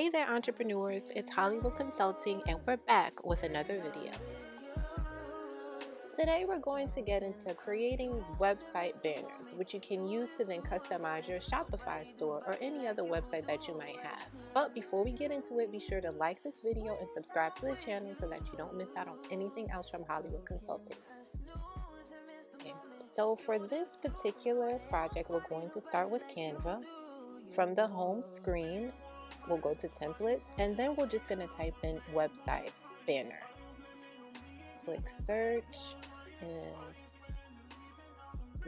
Hey there, entrepreneurs. It's Hollywood Consulting, and we're back with another video. Today, we're going to get into creating website banners, which you can use to then customize your Shopify store or any other website that you might have. But before we get into it, be sure to like this video and subscribe to the channel so that you don't miss out on anything else from Hollywood Consulting. Okay. So for this particular project, we're going to start with Canva. From the home screen, we'll go to templates, and then we're just going to type in website banner. Click search, and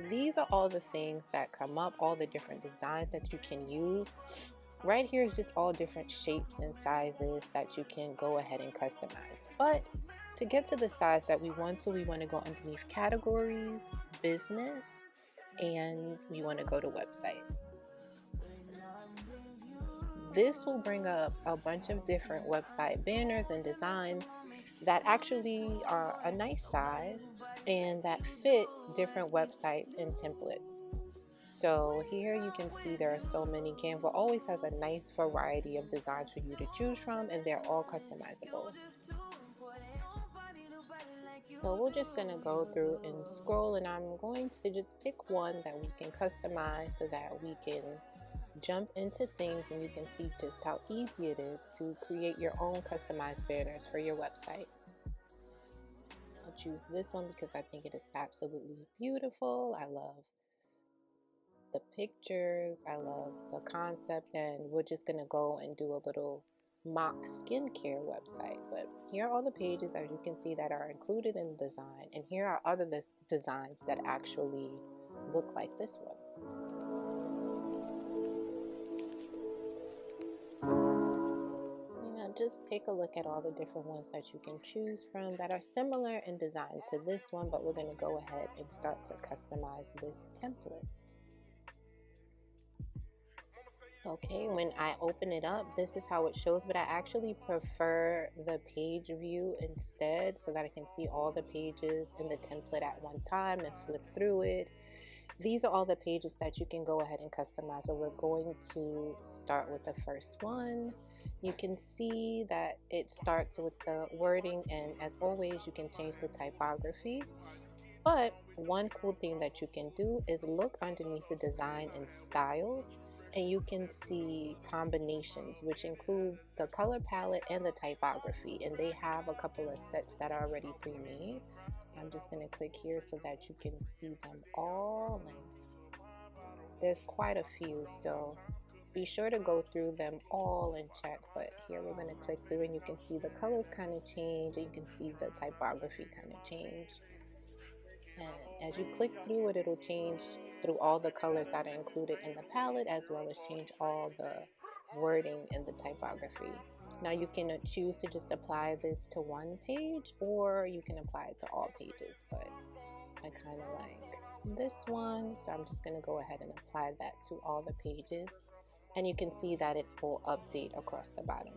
these are all the things that come up, all the different designs that you can use. Right here is just all different shapes and sizes that you can go ahead and customize. But to get to the size that we want to go underneath categories, business, and we want to go to websites. This will bring up a bunch of different website banners and designs that actually are a nice size and that fit different websites and templates. So here you can see there are so many. Canva always has a nice variety of designs for you to choose from, and they're all customizable. So we're just going to go through and scroll, and I'm going to just pick one that we can customize so that we can jump into things and you can see just how easy it is to create your own customized banners for your websites. I'll choose this one because I think it is absolutely beautiful. I love the pictures, I love the concept, and we're just going to go and do a little mock skincare website. But here are all the pages, as you can see, that are included in the design, and here are other designs that actually look like this one. Just take a look at all the different ones that you can choose from that are similar in design to this one, but we're going to go ahead and start to customize this template. Okay, when I open it up, this is how it shows, but I actually prefer the page view instead so that I can see all the pages in the template at one time and flip through it. These are all the pages that you can go ahead and customize. So we're going to start with the first one. You can see that it starts with the wording, and as always, you can change the typography. But one cool thing that you can do is look underneath the design and styles, and you can see combinations, which includes the color palette and the typography, and they have a couple of sets that are already pre-made. I'm just going to click here so that you can see them all, and there's quite a few, so be sure to go through them all and check. But here we're going to click through, and you can see the colors kind of change, and you can see the typography kind of change. And as you click through it, it'll change through all the colors that are included in the palette, as well as change all the wording and the typography. Now you can choose to just apply this to one page, or you can apply it to all pages, but I kind of like this one, so I'm just going to go ahead and apply that to all the pages, and you can see that it will update across the bottom.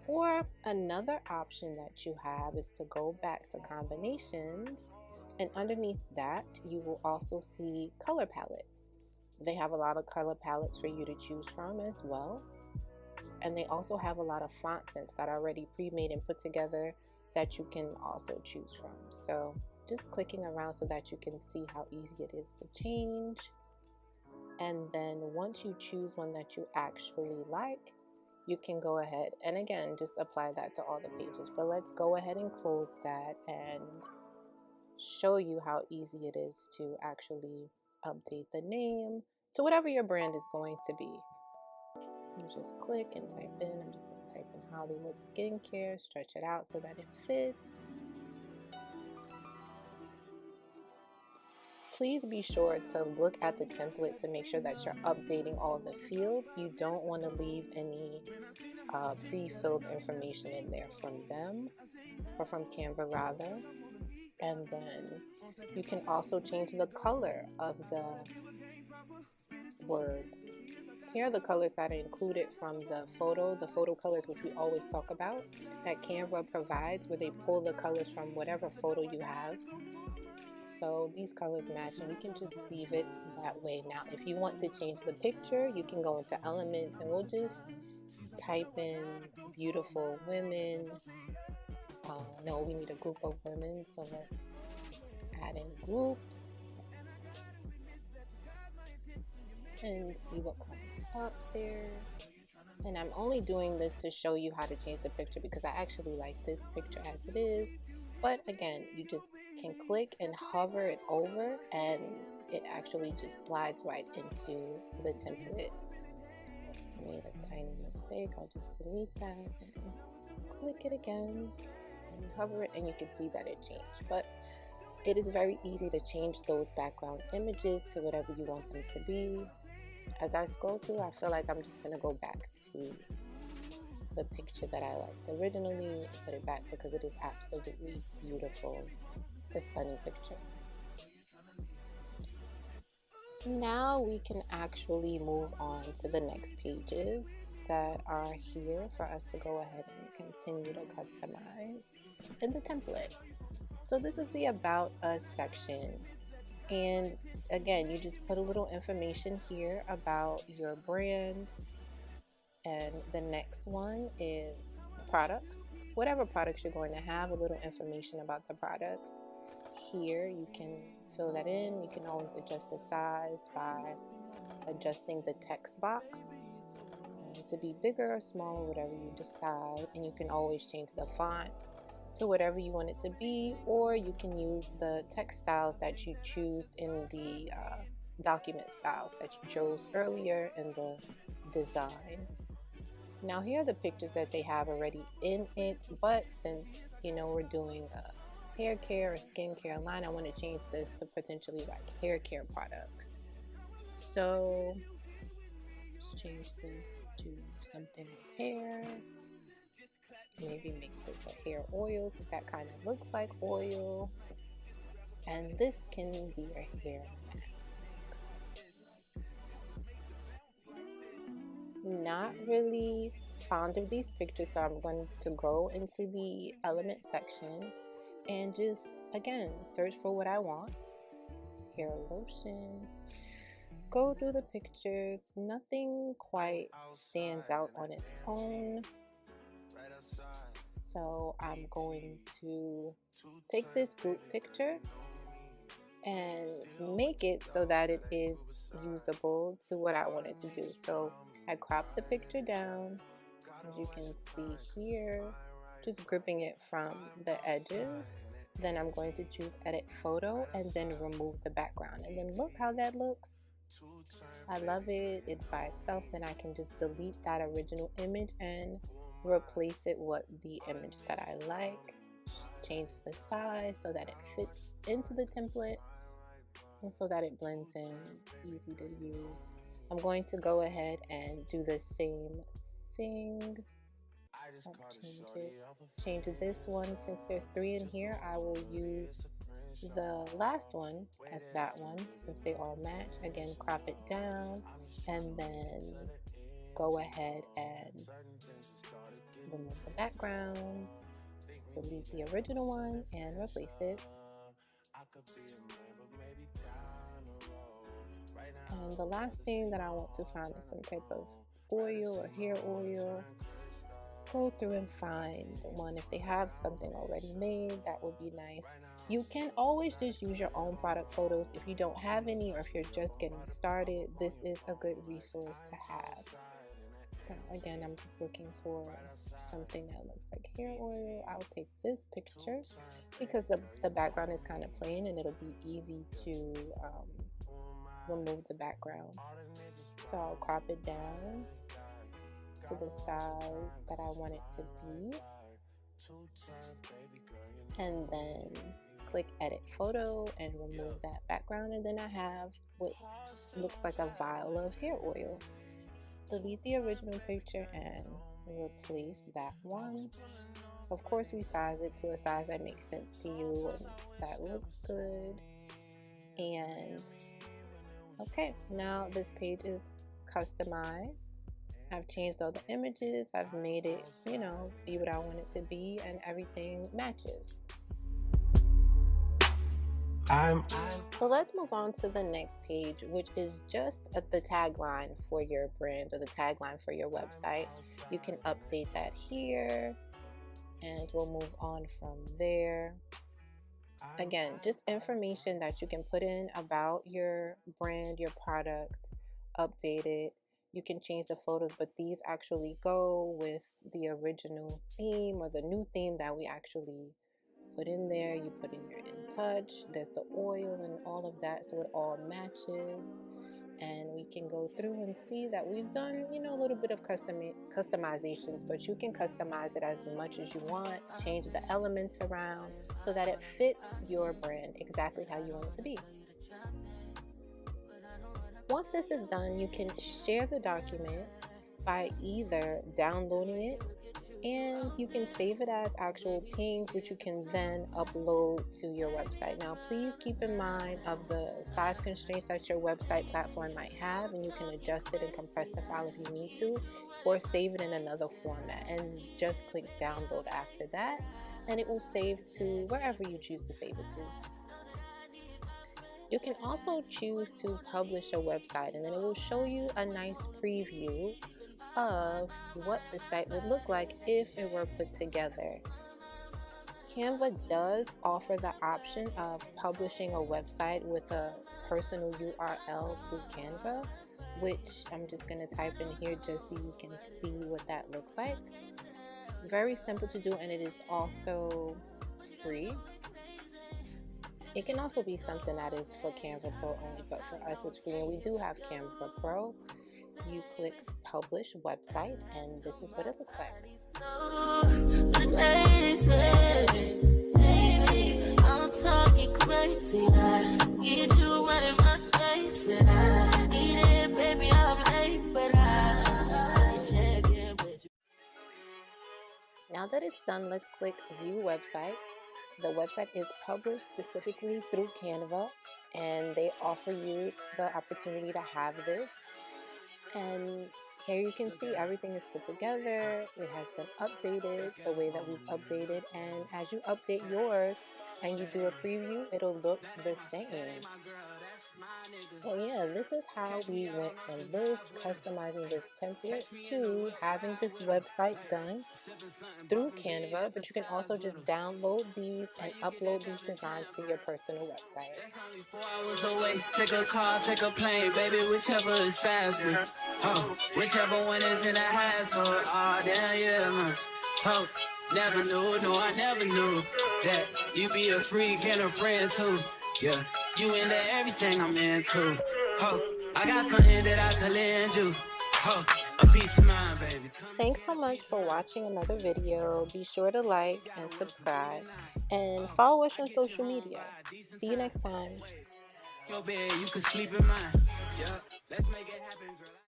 Or another option that you have is to go back to combinations, and underneath that you will also see color palettes. They have a lot of color palettes for you to choose from as well, and they also have a lot of font sets that are already pre-made and put together that you can also choose from. So just clicking around so that you can see how easy it is to change. And then once you choose one that you actually like, you can go ahead and again just apply that to all the pages. But let's go ahead and close that and show you how easy it is to actually update the name to whatever your brand is going to be. You just click and type in. I'm just going to type in Hollywood Skincare, stretch it out so that it fits. Please be sure to look at the template to make sure that you're updating all the fields. You don't want to leave any pre-filled information in there from them, or from Canva rather. And then you can also change the color of the words. Here are the colors that are included from the photo colors, which we always talk about, that Canva provides, where they pull the colors from whatever photo you have. So these colors match, and we can just leave it that way. Now, if you want to change the picture, you can go into elements, and we'll just type in beautiful women. No, we need a group of women, so let's add in group and see what comes up there. And I'm only doing this to show you how to change the picture because I actually like this picture as it is. But again, you just can click and hover it over and it actually just slides right into the template. I made a tiny mistake. I'll just delete that and click it again and hover it, and you can see that it changed. But it is very easy to change those background images to whatever you want them to be. As I scroll through, I feel like I'm just going to go back to the picture that I liked originally and put it back because it is absolutely beautiful. It's a stunning picture. Now we can actually move on to the next pages that are here for us to go ahead and continue to customize in the template. So this is the About Us section. And again, you just put a little information here about your brand. And the next one is products. Whatever products you're going to have, a little information about the products. Here you can fill that in. You can always adjust the size by adjusting the text box to be bigger or smaller, whatever you decide. And you can always change the font to whatever you want it to be, or you can use the text styles that you choose in the document styles that you chose earlier in the design. Now here are the pictures that they have already in it, but since we're doing a hair care or skincare line, I want to change this to potentially like hair care products. So let's change this to something with hair. Maybe make this a hair oil because that kind of looks like oil. And this can be your hair mask. Not really fond of these pictures, so I'm going to go into the element section and just again search for what I want. Hair lotion. Go through the pictures. Nothing quite stands out on its own. So I'm going to take this group picture and make it so that it is usable to what I wanted to do. So I cropped the picture down, as you can see here, just gripping it from the edges. Then I'm going to choose edit photo and then remove the background. And then look how that looks. I love it. It's by itself. Then I can just delete that original image and replace it with the image that I like. Change the size so that it fits into the template and so that it blends in. It's easy to use. I'm going to go ahead and do the same thing. Change this one. Since there's 3 in here, I will use the last one as that one since they all match. Again, crop it down and then go ahead and remove the background, delete the original one and replace it. And the last thing that I want to find is some type of oil or hair oil. Go through and find one. If they have something already made, that would be nice. You can always just use your own product photos. If you don't have any or if you're just getting started, this is a good resource to have. So again, I'm just looking for something that looks like hair oil. I'll take this picture because the background is kind of plain and it'll be easy to remove the background. So I'll crop it down to the size that I want it to be. And then click edit photo and remove that background. And then I have what looks like a vial of hair oil. Delete the original picture and replace that one. Of course, we size it to a size that makes sense to you and that looks good. And okay, now this page is customized. I've changed all the images. I've made it, be what I want it to be, and everything matches. So let's move on to the next page, which is just the tagline for your brand or the tagline for your website. You can update that here, and we'll move on from there. Again, just information that you can put in about your brand, your product, update it. You can change the photos, but these actually go with the original theme or the new theme that we actually put in there. You put in your In Touch, there's the oil and all of that, so it all matches. And we can go through and see that we've done, a little bit of customizations, but you can customize it as much as you want, change the elements around so that it fits your brand exactly how you want it to be. Once this is done, you can share the document by either downloading it, and you can save it as actual pings, which you can then upload to your website. Now, please keep in mind of the size constraints that your website platform might have, and you can adjust it and compress the file if you need to, or save it in another format, and just click download after that, and it will save to wherever you choose to save it to. You can also choose to publish a website, and then it will show you a nice preview of what the site would look like if it were put together. Canva does offer the option of publishing a website with a personal URL through Canva, which I'm just going to type in here just so you can see what that looks like. Very simple to do, and it is also free. It can also be something that is for Canva Pro only, but for us it's free, and we do have Canva Pro. You click publish website, and this is what it looks like. I'm talking crazy. I get you right in my space, but I need it, baby. I'm late, but I check in with you. Now that it's done, let's click view website. The website is published specifically through Canva, and they offer you the opportunity to have this. And here you can see everything is put together. It has been updated the way that we've updated, and as you update yours and you do a preview, it'll look the same. So yeah, this is how we went from this, customizing this template, to having this website done through Canva, but you can also just download these and upload these designs to your personal website. Take a car, take a plane, baby, whichever is faster. Whichever one is in a hassle. Oh, damn, yeah, man. Never knew, no, I never knew that you be a freak and a friend too. Yeah, you into everything I'm into. I got something that I can lend you. A peace of mind, baby. Thanks so much for watching another video. Be sure to like and subscribe and follow us on social media. See you next time. Your bed, you can sleep in mine. Yeah, let's make it happen, girl.